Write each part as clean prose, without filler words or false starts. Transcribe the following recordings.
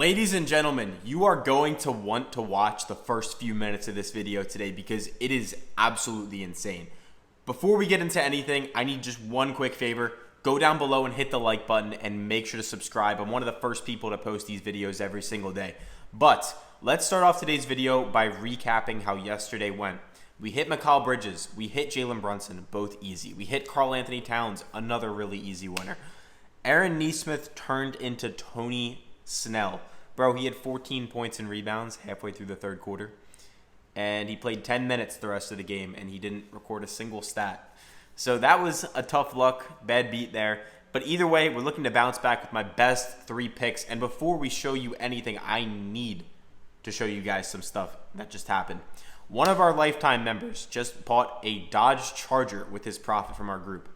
Ladies and gentlemen, you are going to want to watch the first few minutes of this video today because it is absolutely insane. Before we get into anything, I need just one quick favor. Go down below and hit the like button and make sure to subscribe. I'm one of the first people to post these videos every single day. But let's start off today's video by recapping how yesterday went. We hit Mikal Bridges. We hit Jalen Brunson, both easy. We hit Karl Anthony Towns, another really easy winner. Aaron Nesmith turned into Tony Snell. Bro, he had 14 points and rebounds halfway through the third quarter. And he played 10 minutes the rest of the game, and he didn't record a single stat. So that was a tough luck, bad beat there. But either way, we're looking to bounce back with my best 3 picks. And before we show you anything, I need to show you guys some stuff that just happened. One of our lifetime members just bought a Dodge Charger with his profit from our group.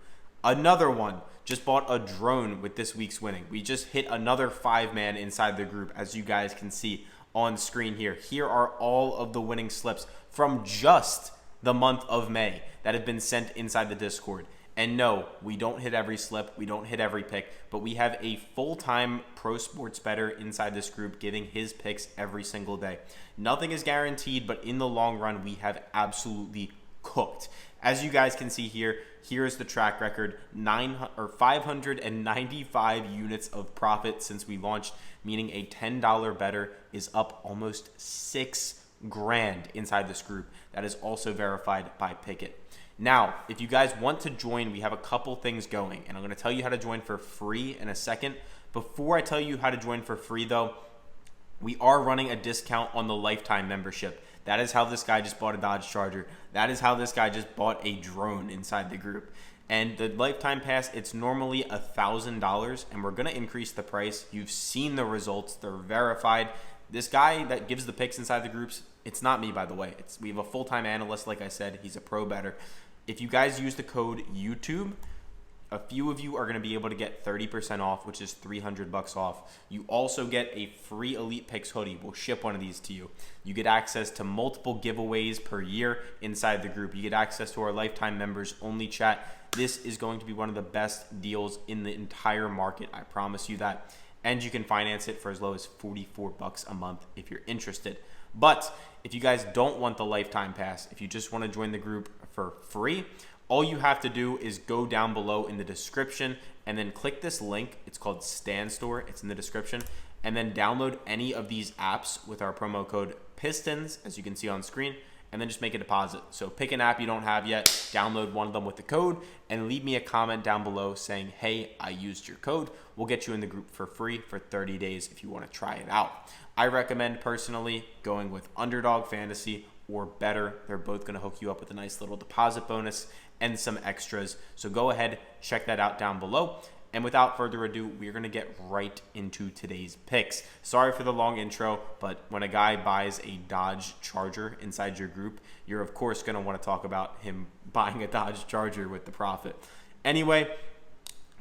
Another one just bought a drone with this week's winning. We just hit another 5-man inside the group, as you guys can see on screen here. Here are all of the winning slips from just the month of May that have been sent inside the Discord. And no, we don't hit every slip, we don't hit every pick, but we have a full-time pro sports bettor inside this group giving his picks every single day. Nothing is guaranteed, but in the long run, we have absolutely cooked. As you guys can see here, here's the track record, 595 units of profit since we launched, meaning a $10 bettor is up almost $6,000 inside this group. That is also verified by Pikkit. Now, if you guys want to join, we have a couple things going, and I'm going to tell you how to join for free in a second. Before I tell you how to join for free, though, we are running a discount on the lifetime membership. That is how this guy just bought a Dodge Charger. That is how this guy just bought a drone inside the group. And the lifetime pass, it's normally $1,000, and we're going to increase the price. You've seen the results. They're verified. This guy that gives the picks inside the groups, it's not me, by the way. We have a full-time analyst, like I said. He's a pro bettor. If you guys use the code YouTube, a few of you are going to be able to get 30% off, which is $300 off. You also get a free Elite Picks hoodie. We'll ship one of these to you. You get access to multiple giveaways per year inside the group. You get access to our lifetime members only chat. This is going to be one of the best deals in the entire market. I promise you that. And you can finance it for as low as $44 a month if you're interested. But if you guys don't want the lifetime pass, if you just want to join the group for free, all you have to do is go down below in the description and then click this link. It's called Stand Store. It's in the description. And then download any of these apps with our promo code PISTONS, as you can see on screen, and then just make a deposit. So pick an app you don't have yet, download one of them with the code, and leave me a comment down below saying, hey, I used your code. We'll get you in the group for free for 30 days if you want to try it out. I recommend personally going with Underdog Fantasy or Better. They're both going to hook you up with a nice little deposit bonus and some extras. So go ahead, check that out down below. And without further ado, we're going to get right into today's picks. Sorry for the long intro, but when a guy buys a Dodge Charger inside your group, you're of course going to want to talk about him buying a Dodge Charger with the profit. Anyway,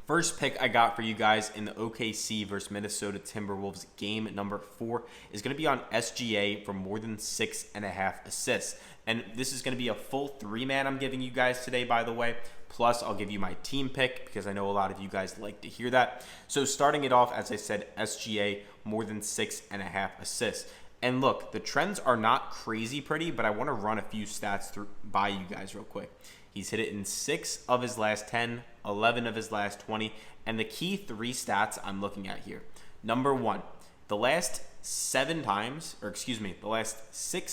first pick I got for you guys in the OKC versus Minnesota Timberwolves game number 4 is going to be on SGA for more than 6.5 assists. And this is going to be a full 3-man I'm giving you guys today, by the way. Plus, I'll give you my team pick because I know a lot of you guys like to hear that. So starting it off, as I said, SGA, more than 6.5 assists. And look, the trends are not crazy pretty, but I want to run a few stats by you guys real quick. He's hit it in 6 of his last 10, 11 of his last 20. And the key 3 stats I'm looking at here. Number 1, the last 6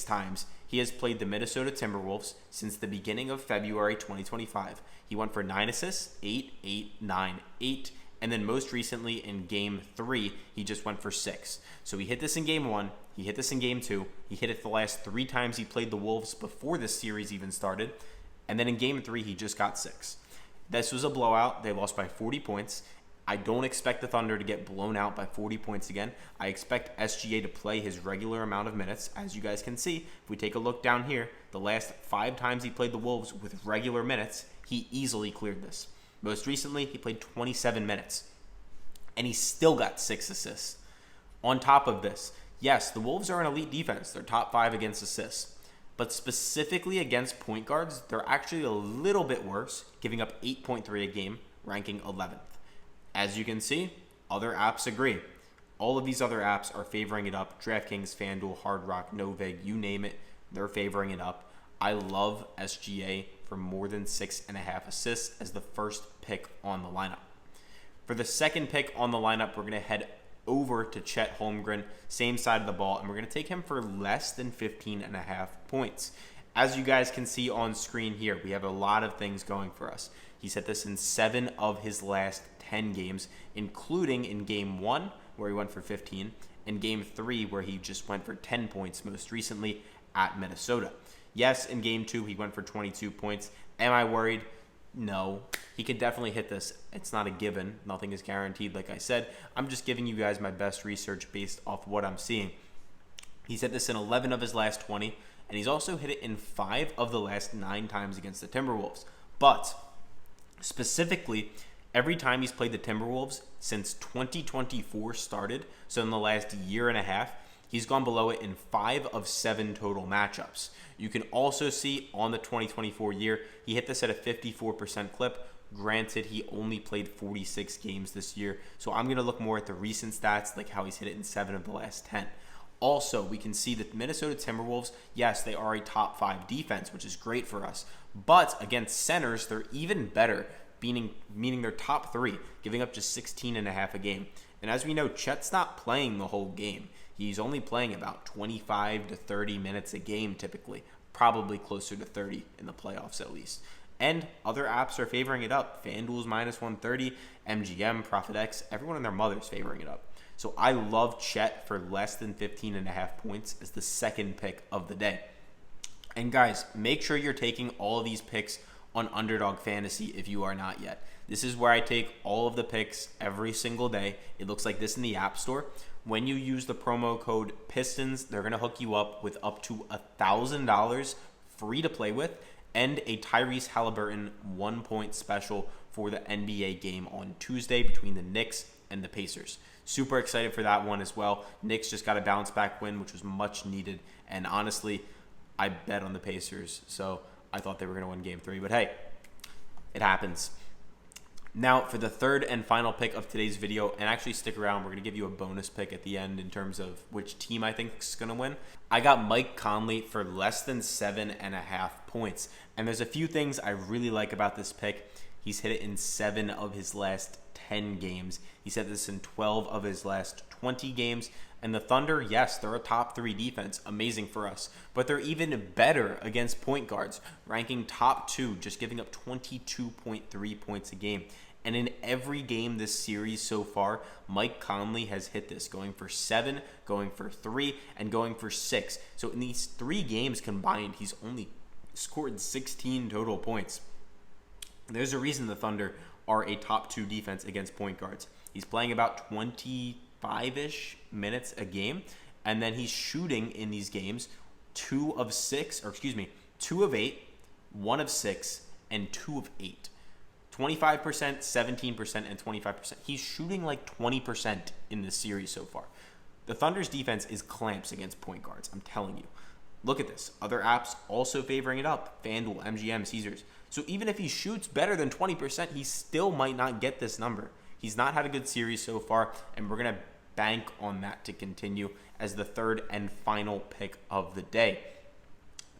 times he has played the Minnesota Timberwolves since the beginning of February 2025. He went for 9 assists, 8, 8, 9, 8, and then most recently in Game 3, he just went for 6. So he hit this in Game 1, he hit this in Game 2, he hit it the last 3 times he played the Wolves before this series even started, and then in Game 3, he just got 6. This was a blowout. They lost by 40 points. I don't expect the Thunder to get blown out by 40 points again. I expect SGA to play his regular amount of minutes. As you guys can see, if we take a look down here, the last 5 times he played the Wolves with regular minutes, he easily cleared this. Most recently, he played 27 minutes, and he still got 6 assists. On top of this, yes, the Wolves are an elite defense. They're top 5 against assists. But specifically against point guards, they're actually a little bit worse, giving up 8.3 a game, ranking 11th. As you can see, other apps agree. All of these other apps are favoring it up. DraftKings, Fanduel, Hard Rock, Novig, you name it, they're favoring it up. I love SGA for more than 6.5 assists as the first pick on the lineup. For the second pick on the lineup, we're going to head over to Chet Holmgren, same side of the ball, and we're going to take him for less than 15.5 points. As you guys can see on screen here, we have a lot of things going for us. He's hit this in 7 of his last 10 games, including in Game 1, where he went for 15, and Game 3, where he just went for 10 points most recently at Minnesota. Yes, in Game 2, he went for 22 points. Am I worried? No. He can definitely hit this. It's not a given. Nothing is guaranteed, like I said. I'm just giving you guys my best research based off what I'm seeing. He's hit this in 11 of his last 20, and he's also hit it in 5 of the last 9 times against the Timberwolves. But specifically, every time he's played the Timberwolves since 2024 started, so in the last year and a half, he's gone below it in 5 of 7 total matchups. You can also see on the 2024 year, he hit this at a 54% clip. Granted, he only played 46 games this year, so I'm going to look more at the recent stats, like how he's hit it in 7 of the last 10. Also, we can see that Minnesota Timberwolves, yes, they are a top 5 defense, which is great for us. But against centers, they're even better, meaning they're top 3, giving up just 16.5 a game. And as we know, Chet's not playing the whole game. He's only playing about 25 to 30 minutes a game typically, probably closer to 30 in the playoffs at least. And other apps are favoring it up. FanDuel's minus 130, MGM, ProfitX, everyone and their mother's favoring it up. So I love Chet for less than 15.5 points as the second pick of the day. And guys, make sure you're taking all of these picks on Underdog Fantasy if you are not yet. This is where I take all of the picks every single day. It looks like this in the App Store. When you use the promo code PISTONS, they're going to hook you up with up to $1,000 free to play with and a Tyrese Halliburton 1-point special for the NBA game on Tuesday between the Knicks and the Pacers. Super excited for that one as well. Knicks just got a bounce back win, which was much needed. And honestly, I bet on the Pacers, so I thought they were going to win Game 3. But hey, it happens. Now, for the third and final pick of today's video, and actually stick around, we're going to give you a bonus pick at the end in terms of which team I think is going to win. I got Mike Conley for less than 7.5 points. And there's a few things I really like about this pick. He's hit it in 7 of his last 10 games. He's hit this in 12 of his last 20 games. And the Thunder, yes, they're a top 3 defense. Amazing for us. But they're even better against point guards, ranking top 2, just giving up 22.3 points a game. And in every game this series so far, Mike Conley has hit this, going for 7, going for 3, and going for 6. So in these 3 games combined, he's only scored 16 total points. There's a reason the Thunder are a top 2 defense against point guards. He's playing about 25-ish minutes a game, and then he's shooting in these games 2 of 8, 1 of 6, and 2 of 8. 25%, 17%, and 25%. He's shooting like 20% in this series so far. The Thunder's defense is clamps against point guards, I'm telling you. Look at this. Other apps also favoring it up. FanDuel, MGM, Caesars. So even if he shoots better than 20%, he still might not get this number. He's not had a good series so far, and we're going to bank on that to continue as the third and final pick of the day.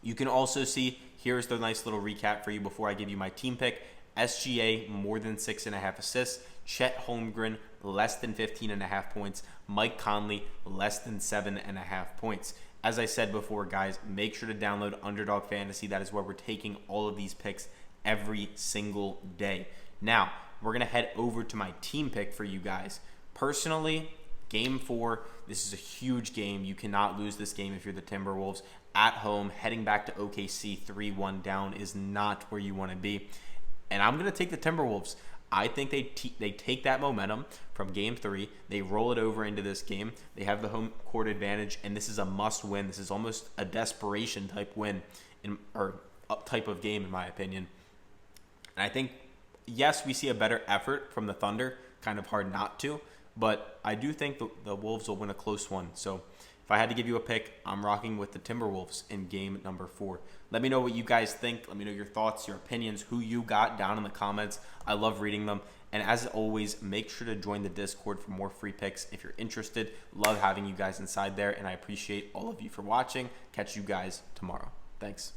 You can also see, here's the nice little recap for you before I give you my team pick. SGA, more than 6.5 assists. Chet Holmgren, less than 15.5 points. Mike Conley, less than 7.5 points. As I said before, guys, make sure to download Underdog Fantasy. That is where we're taking all of these picks every single day. Now, we're going to head over to my team pick for you guys. Personally, Game 4, this is a huge game. You cannot lose this game if you're the Timberwolves. At home, heading back to OKC 3-1 down is not where you want to be. And I'm going to take the Timberwolves. I think they take that momentum from Game 3. They roll it over into this game. They have the home court advantage, and this is a must-win. This is almost a desperation type win or type of game, in my opinion. And I think, yes, we see a better effort from the Thunder. Kind of hard not to. But I do think the Wolves will win a close one. So if I had to give you a pick, I'm rocking with the Timberwolves in game number 4. Let me know what you guys think. Let me know your thoughts, your opinions, who you got down in the comments. I love reading them. And as always, make sure to join the Discord for more free picks if you're interested. Love having you guys inside there, and I appreciate all of you for watching. Catch you guys tomorrow. Thanks.